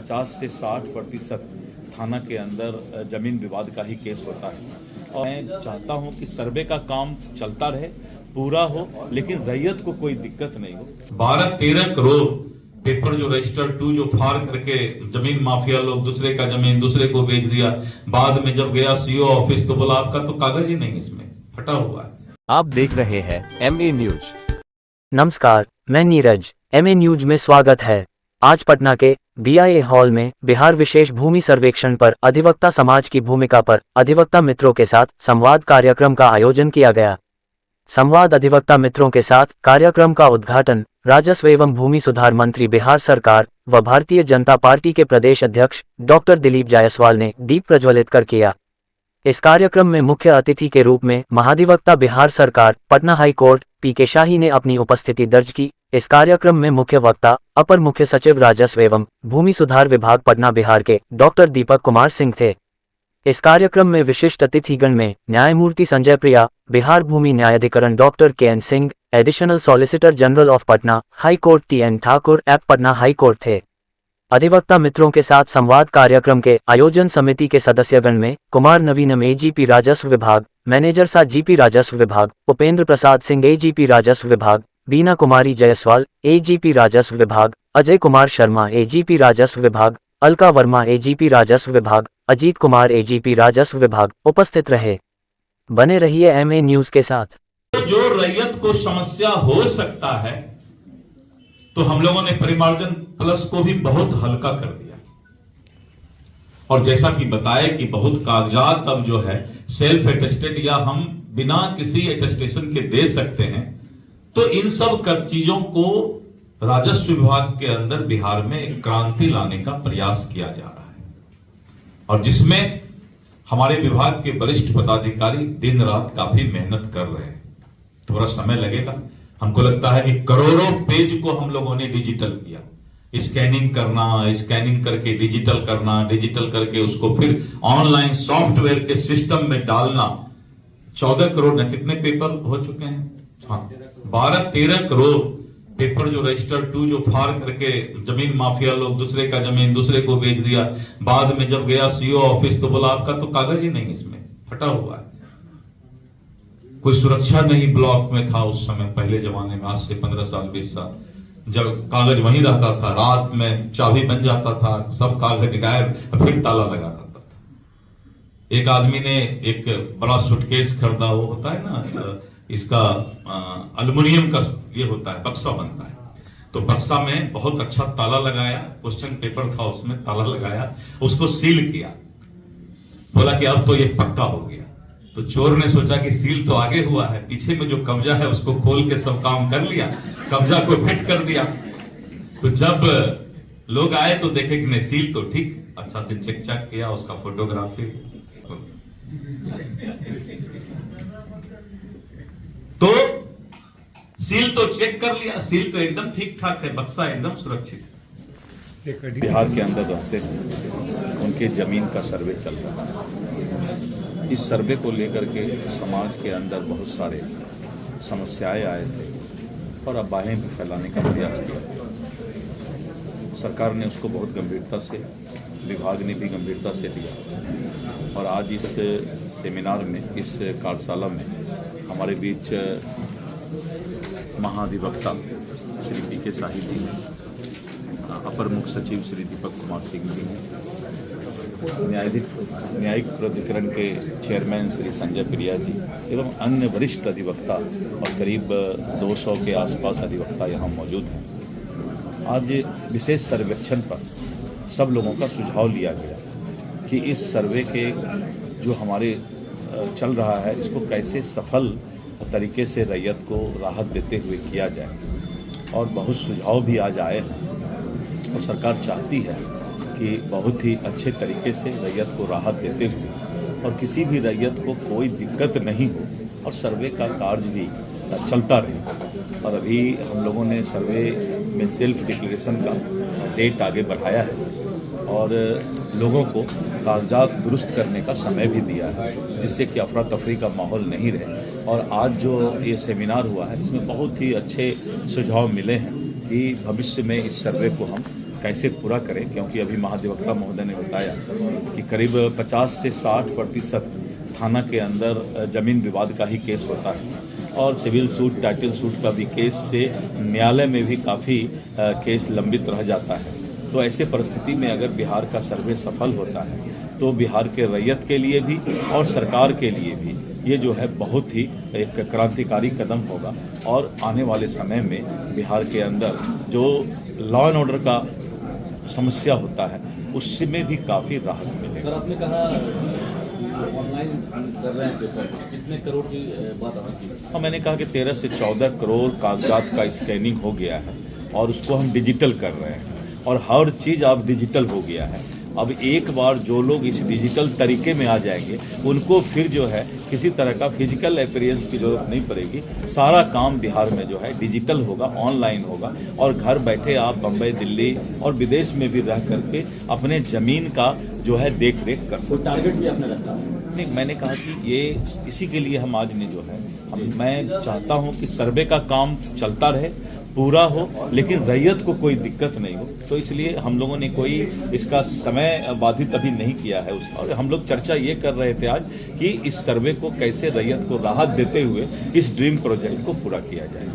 50 से 60% थाना के अंदर जमीन विवाद का ही केस होता है। और मैं चाहता हूं कि सर्वे का काम चलता रहे, पूरा हो, लेकिन रैयत को कोई दिक्कत नहीं हो। 12-13 करोड़ पेपर जो रजिस्टर 2 जो फाड़ करके जमीन माफिया लोग दूसरे का जमीन दूसरे को बेच दिया। बाद में जब गया सीओ ऑफिस तो बोला आपका तो कागज ही नहीं, इसमें फटा हुआ है। आप देख रहे हैं MA न्यूज। नमस्कार, मैं नीरज। MA न्यूज में स्वागत है। आज पटना के BIA हॉल में बिहार विशेष भूमि सर्वेक्षण पर अधिवक्ता समाज की भूमिका पर अधिवक्ता मित्रों के साथ संवाद कार्यक्रम का आयोजन किया गया। संवाद अधिवक्ता मित्रों के साथ कार्यक्रम का उद्घाटन राजस्व एवं भूमि सुधार मंत्री बिहार सरकार व भारतीय जनता पार्टी के प्रदेश अध्यक्ष डॉक्टर दिलीप जायसवाल ने दीप प्रज्वलित कर किया। इस कार्यक्रम में मुख्य अतिथि के रूप में महाधिवक्ता बिहार सरकार पटना हाई कोर्ट PK शाही ने अपनी उपस्थिति दर्ज की। इस कार्यक्रम में मुख्य वक्ता अपर मुख्य सचिव राजस्व एवं भूमि सुधार विभाग पटना बिहार के डॉक्टर दीपक कुमार सिंह थे। इस कार्यक्रम में विशिष्ट अतिथिगण में न्यायमूर्ति संजय प्रिया, बिहार भूमि न्यायाधिकरण doctor KN Singh, additional solicitor general of Patna high court TN Thakur app Patna high court थे। अधिवक्ता मित्रों के साथ संवाद कार्यक्रम के आयोजन समिति के सदस्यगण में कुमार नवीनम AGP राजस्व विभाग, मैनेजर सा GP राजस्व विभाग, उपेंद्र प्रसाद सिंह AGP राजस्व विभाग, बीना कुमारी जायसवाल AGP राजस्व विभाग, अजय कुमार शर्मा AGP राजस्व विभाग, अलका वर्मा AGP राजस्व विभाग, अजीत कुमार AGP राजस्व विभाग उपस्थित रहे। बने रहिए MA न्यूज के साथ। जो रैयत को समस्या हो सकता है तो हम लोगों ने परिमार्जन प्लस को भी बहुत हल्का कर दिया। और जैसा कि बताए कि बहुत कागजात अब जो है सेल्फ अटेस्टेड या हम बिना किसी अटेस्टेशन के दे सकते हैं, तो इन सब चीजों को राजस्व विभाग के अंदर बिहार में एक क्रांति लाने का प्रयास किया जा रहा है। और जिसमें हमारे विभाग के वरिष्ठ पदाधिकारी दिन रात काफी मेहनत कर रहे हैं। थोड़ा समय लगेगा। हमको लगता है कि करोड़ों पेज को हम लोगों ने डिजिटल किया। स्कैनिंग करना, स्कैनिंग करके डिजिटल करना, डिजिटल करके उसको फिर ऑनलाइन सॉफ्टवेयर के सिस्टम में डालना। 14 करोड़ न कितने पेपर हो चुके हैं? हाँ, 12-13 करोड़ पेपर जो रजिस्टर 2 जो फाड़ करके जमीन माफिया लोग दूसरे का जमीन दूसरे को बेच दिया। बाद में जब गया सीओ ऑफिस तो बोला आपका तो कागज ही नहीं, इसमें फटा हुआ है। कोई सुरक्षा नहीं ब्लॉक में था उस समय, पहले जमाने में, आज से 15 साल 20 साल, जब कागज वहीं रहता था, रात में चाबी बन जाता था, सब कागज गायब, फिर ताला लगा रहता था। एक आदमी ने एक बड़ा सूटकेस खरीदा, वो होता है ना इसका एल्युमिनियम का ये होता है, बक्सा बनता है, तो बक्सा में बहुत अच्छा ताला लगाया, क्वेश्चन पेपर था उसमें, ताला लगाया, उसको सील किया, बोला कि अब तो ये पक्का हो गया। तो चोर ने सोचा कि सील तो आगे हुआ है, पीछे में जो कब्जा है उसको खोल के सब काम कर लिया, कब्जा को फिट कर दिया। तो जब लोग आए तो देखे कि नहीं, सील तो ठीक, अच्छा से चेक चेक किया, उसका फोटोग्राफी, तो सील तो चेक कर लिया, सील तो एकदम ठीक ठाक है, बक्सा एकदम सुरक्षित है। बिहार के अंदर रहते हैं, उनके जमीन का सर्वे चल रहा है। इस सर्वे को लेकर के समाज के अंदर बहुत सारे समस्याएं आए थे और अफवाहें भी फैलाने का प्रयास किया। सरकार ने उसको बहुत गंभीरता से, विभाग ने भी गंभीरता से लिया। और आज इस सेमिनार में, इस कार्यशाला में हमारे बीच महाधिवक्ता श्री PK शाही जी हैं, अपर मुख्य सचिव श्री दीपक कुमार सिंह जी हैं, न्यायिक प्राधिकरण के चेयरमैन श्री संजय प्रिया जी एवं अन्य वरिष्ठ अधिवक्ता और करीब 200 के आसपास अधिवक्ता यहाँ मौजूद हैं। आज विशेष सर्वेक्षण पर सब लोगों का सुझाव लिया गया कि इस सर्वे के जो हमारे चल रहा है, इसको कैसे सफल तरीके से रैयत को राहत देते हुए किया जाए। और बहुत सुझाव भी आज आए हैं और सरकार चाहती है कि बहुत ही अच्छे तरीके से रैयत को राहत देते हुए और किसी भी रैयत को कोई दिक्कत नहीं हो और सर्वे का कार्य भी चलता रहे। और अभी हम लोगों ने सर्वे में सेल्फ डिक्लेरेशन का डेट आगे बढ़ाया है और लोगों को कागजात दुरुस्त करने का समय भी दिया है, जिससे कि अफरा तफरी का माहौल नहीं रहे। और आज जो ये सेमिनार हुआ है, इसमें बहुत ही अच्छे सुझाव मिले हैं कि भविष्य में इस सर्वे को हम कैसे पूरा करें, क्योंकि अभी महाधिवक्ता महोदय ने बताया कि करीब 50 से 60% थाना के अंदर जमीन विवाद का ही केस होता है और सिविल सूट, टाइटल सूट का भी केस से न्यायालय में भी काफ़ी केस लंबित रह जाता है। तो ऐसे परिस्थिति में अगर बिहार का सर्वे सफल होता है तो बिहार के रैयत के लिए भी और सरकार के लिए भी ये जो है बहुत ही एक क्रांतिकारी कदम होगा और आने वाले समय में बिहार के अंदर जो लॉ एंड ऑर्डर का समस्या होता है उसमें भी काफ़ी राहत मिलेगी। सर, आपने कहा ऑनलाइन कर रहे हैं पेपर, कितने करोड़ की बात आ रही है? हाँ, मैंने कहा कि 13 से 14 करोड़ कागजात का स्कैनिंग हो गया है और उसको हम डिजिटल कर रहे हैं और हर चीज़ अब डिजिटल हो गया है। अब एक बार जो लोग इस डिजिटल तरीके में आ जाएंगे उनको फिर जो है किसी तरह का फिजिकल अपीयरेंस की जरूरत नहीं पड़ेगी। सारा काम बिहार में जो है डिजिटल होगा, ऑनलाइन होगा और घर बैठे आप बम्बई, दिल्ली और विदेश में भी रह करके अपने ज़मीन का जो है देख रेख कर सकते। टारगेट भी आपने रखा है? नहीं, मैंने कहा कि ये इसी के लिए हम आज ने जो है मैं चाहता हूँ कि सर्वे का काम चलता रहे, पूरा हो, लेकिन रैयत को कोई दिक्कत नहीं हो। तो इसलिए हम लोगों ने कोई इसका समय बाधित अभी नहीं किया है और हम लोग चर्चा ये कर रहे थे आज कि इस सर्वे को कैसे रैयत को राहत देते हुए इस ड्रीम प्रोजेक्ट को पूरा किया जाए।